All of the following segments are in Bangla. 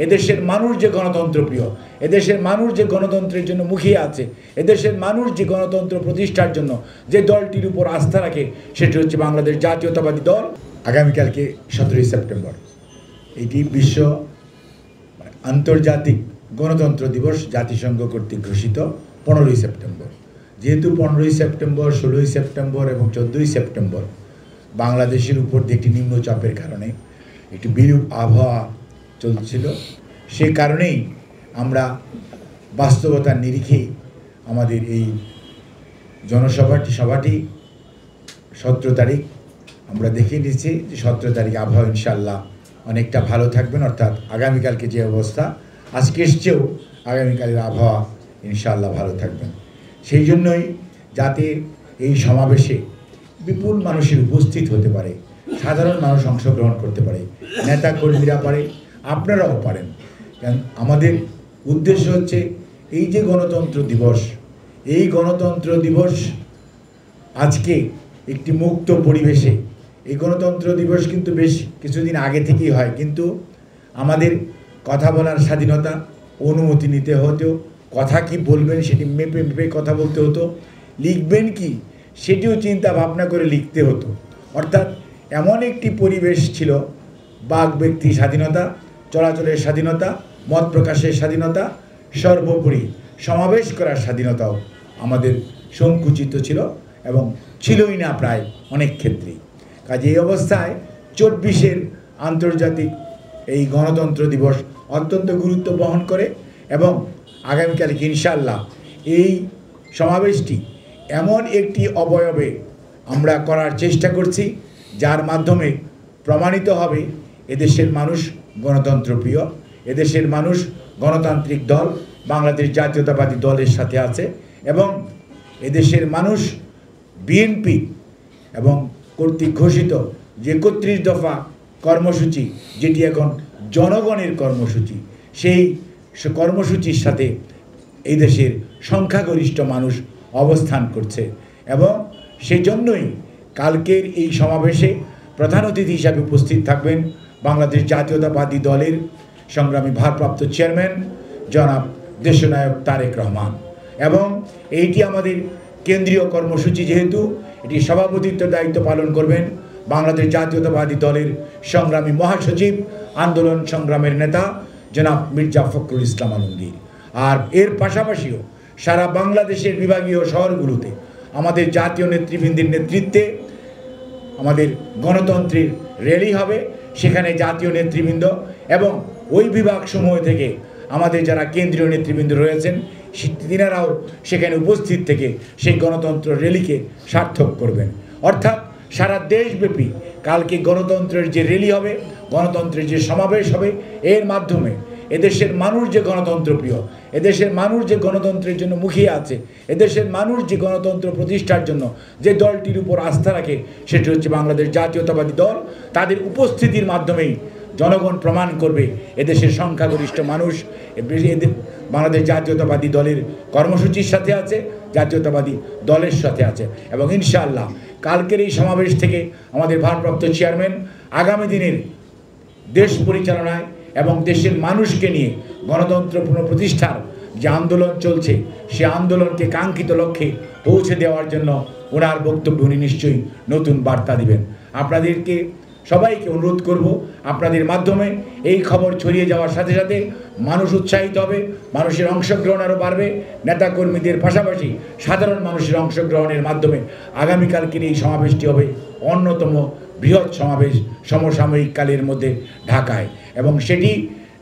এদেশের মানুষ যে গণতন্ত্র প্রিয়, এদেশের মানুষ যে গণতন্ত্রের জন্য মুখিয়ে আছে, এদেশের মানুষ যে গণতন্ত্র প্রতিষ্ঠার জন্য যে দলটির উপর আস্থা রাখে, সেটি হচ্ছে বাংলাদেশ জাতীয়তাবাদী দল। আগামীকালকে 17ই সেপ্টেম্বর, এটি বিশ্ব আন্তর্জাতিক গণতন্ত্র দিবস, জাতিসংঘ কর্তৃক ঘোষিত 15ই সেপ্টেম্বর। যেহেতু 15ই সেপ্টেম্বর, 16ই সেপ্টেম্বর এবং 14ই সেপ্টেম্বর বাংলাদেশের উপর দিয়ে একটি নিম্নচাপের কারণে একটি বিরূপ আবহাওয়া চলছিল, সে কারণেই আমরা বাস্তবতার নিরিখেই আমাদের এই সভাটি 17 তারিখ আমরা দেখে নিচ্ছি যে 17 তারিখ আবহাওয়া ইনশাল্লাহ অনেকটা ভালো থাকবেন, অর্থাৎ আগামীকালকে যে অবস্থা আজকের চেয়েও আগামীকালের আবহাওয়া ইনশাল্লাহ ভালো থাকবেন। সেই জন্যই যাতে এই সমাবেশে বিপুল মানুষের উপস্থিত হতে পারে, সাধারণ মানুষ অংশগ্রহণ করতে পারে, নেতা কর্মীরা পারে, আপনারাও পারেন। কারণ আমাদের উদ্দেশ্য হচ্ছে এই যে গণতন্ত্র দিবস, এই গণতন্ত্র দিবস আজকে একটি মুক্ত পরিবেশে, এই গণতন্ত্র দিবস কিন্তু বেশ কিছুদিন আগে থেকেই হয়, কিন্তু আমাদের কথা বলার স্বাধীনতা, অনুমতি নিতে হতো, কথা কি বলবেন সেটি মেপে মেপে কথা বলতে হতো, লিখবেন কি সেটিও চিন্তা ভাবনা করে লিখতে হতো। অর্থাৎ এমন একটি পরিবেশ ছিল, বাক ব্যক্তি স্বাধীনতা, চলাচলের স্বাধীনতা, মত প্রকাশের স্বাধীনতা, সর্বোপরি সমাবেশ করার স্বাধীনতাও আমাদের সংকুচিত ছিল এবং ছিলই না প্রায় অনেক ক্ষেত্রেই। কাজে এই অবস্থায় 24-এর আন্তর্জাতিক এই গণতন্ত্র দিবস অত্যন্ত গুরুত্ব বহন করে এবং আগামীকালকে ইনশাআল্লাহ এই সমাবেশটি এমন একটি অবয়বে আমরা করার চেষ্টা করছি যার মাধ্যমে প্রমাণিত হবে এদেশের মানুষ গণতন্ত্রপ্রিয়, এদেশের মানুষ গণতান্ত্রিক দল বাংলাদেশ জাতীয়তাবাদী দলের সাথে আছে এবং এদেশের মানুষ বিএনপি এবং কর্তৃক ঘোষিত যে 31 দফা কর্মসূচি, যেটি এখন জনগণের কর্মসূচি, সেই কর্মসূচির সাথে এই দেশের সংখ্যাগরিষ্ঠ মানুষ অবস্থান করছে এবং সেজন্যই কালকের এই সমাবেশে প্রধান অতিথি হিসাবে উপস্থিত থাকবেন বাংলাদেশ জাতীয়তাবাদী দলের সংগ্রামী ভারপ্রাপ্ত চেয়ারম্যান জনাব দেশনায়ক তারেক রহমান। এবং এইটি আমাদের কেন্দ্রীয় কর্মসূচি, যেহেতু এটি সভাপতিত্ব দায়িত্ব পালন করবেন বাংলাদেশ জাতীয়তাবাদী দলের সংগ্রামী মহাসচিব, আন্দোলন সংগ্রামের নেতা জনাব মির্জা ফখরুল ইসলাম আলমগীর। আর এর পাশাপাশিও সারা বাংলাদেশের বিভাগীয় শহরগুলোতে আমাদের জাতীয় নেতৃবৃন্দের নেতৃত্বে আমাদের গণতন্ত্রের র্যালি হবে, সেখানে জাতীয় নেতৃবৃন্দ এবং ওই বিভাগসমূহ থেকে আমাদের যারা কেন্দ্রীয় নেতৃবৃন্দ রয়েছেন তিনারাও সেখানে উপস্থিত থেকে সেই গণতন্ত্র র্যালিকে সার্থক করবেন। অর্থাৎ সারা দেশব্যাপী কালকে গণতন্ত্রের যে র্যালি হবে, গণতন্ত্রের যে সমাবেশ হবে, এর মাধ্যমে এদেশের মানুষ যে গণতন্ত্র প্রিয়, এদেশের মানুষ যে গণতন্ত্রের জন্য মুখিয়ে আছে, এদেশের মানুষ যে গণতন্ত্র প্রতিষ্ঠার জন্য যে দলটির উপর আস্থা রাখে, সেটি হচ্ছে বাংলাদেশ জাতীয়তাবাদী দল। তাদের উপস্থিতির মাধ্যমেই জনগণ প্রমাণ করবে এদেশের সংখ্যাগরিষ্ঠ মানুষ বাংলাদেশ জাতীয়তাবাদী দলের কর্মসূচির সাথে আছে, জাতীয়তাবাদী দলের সাথে আছে। এবং ইনশাআল্লাহ কালকের এই সমাবেশ থেকে আমাদের ভারপ্রাপ্ত চেয়ারম্যান আগামী দিনের দেশ পরিচালনায় এবং দেশের মানুষকে নিয়ে গণতন্ত্র পুনঃপ্রতিষ্ঠার যে আন্দোলন চলছে, সে আন্দোলনকে কাঙ্ক্ষিত লক্ষ্যে পৌঁছে দেওয়ার জন্য ওনার বক্তব্য উনি নিশ্চয়ই নতুন বার্তা দিবেন। আপনাদেরকে সবাইকে অনুরোধ করব, আপনাদের মাধ্যমে এই খবর ছড়িয়ে যাওয়ার সাথে সাথে মানুষ উৎসাহিত হবে, মানুষের অংশগ্রহণ আরও বাড়বে। নেতাকর্মীদের পাশাপাশি সাধারণ মানুষের অংশগ্রহণের মাধ্যমে আগামীকালকের এই সমাবেশটি হবে অন্যতম বৃহৎ সমাবেশ সমসাময়িক কালের মধ্যে ঢাকায়, এবং সেটি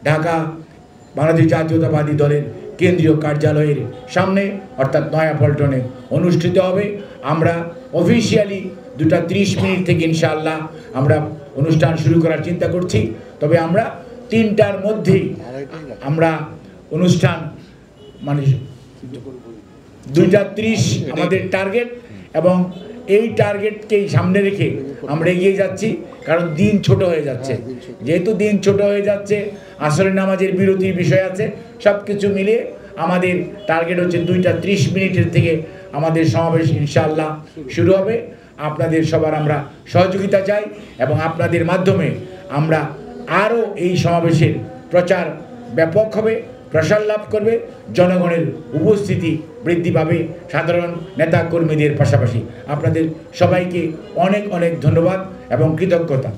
ঢাকা বাংলাদেশ জাতীয়তাবাদী দলের কেন্দ্রীয় কার্যালয়ের সামনে অর্থাৎ নয়াপল্টনে অনুষ্ঠিত হবে। আমরা অফিসিয়ালি 2:30 থেকে ইনশাআল্লাহ আমরা অনুষ্ঠান শুরু করার চিন্তা করছি, তবে আমরা 3টার মধ্যেই আমরা অনুষ্ঠান মানে 2:30 আমাদের টার্গেট, এবং এই টার্গেটকেই সামনে রেখে আমরা এগিয়ে যাচ্ছি, কারণ দিন ছোট হয়ে যাচ্ছে। যেহেতু দিন ছোট হয়ে যাচ্ছে, আসরের নামাজের বিরতির বিষয় আছে, সব কিছু মিলিয়ে আমাদের টার্গেট হচ্ছে 2:30 থেকে আমাদের সমাবেশ ইনশাআল্লাহ শুরু হবে। আপনাদের সবার আমরা সহযোগিতা চাই এবং আপনাদের মাধ্যমে আমরা আরও এই সমাবেশের প্রচার ব্যাপক হবে, প্রসার লাভ করবে, জনগণের উপস্থিতি বৃদ্ধি পাবে, সাধারণ নেতা কর্মীদের পাশাপাশি। আপনাদের সবাইকে অনেক অনেক ধন্যবাদ এবং কৃতজ্ঞতা।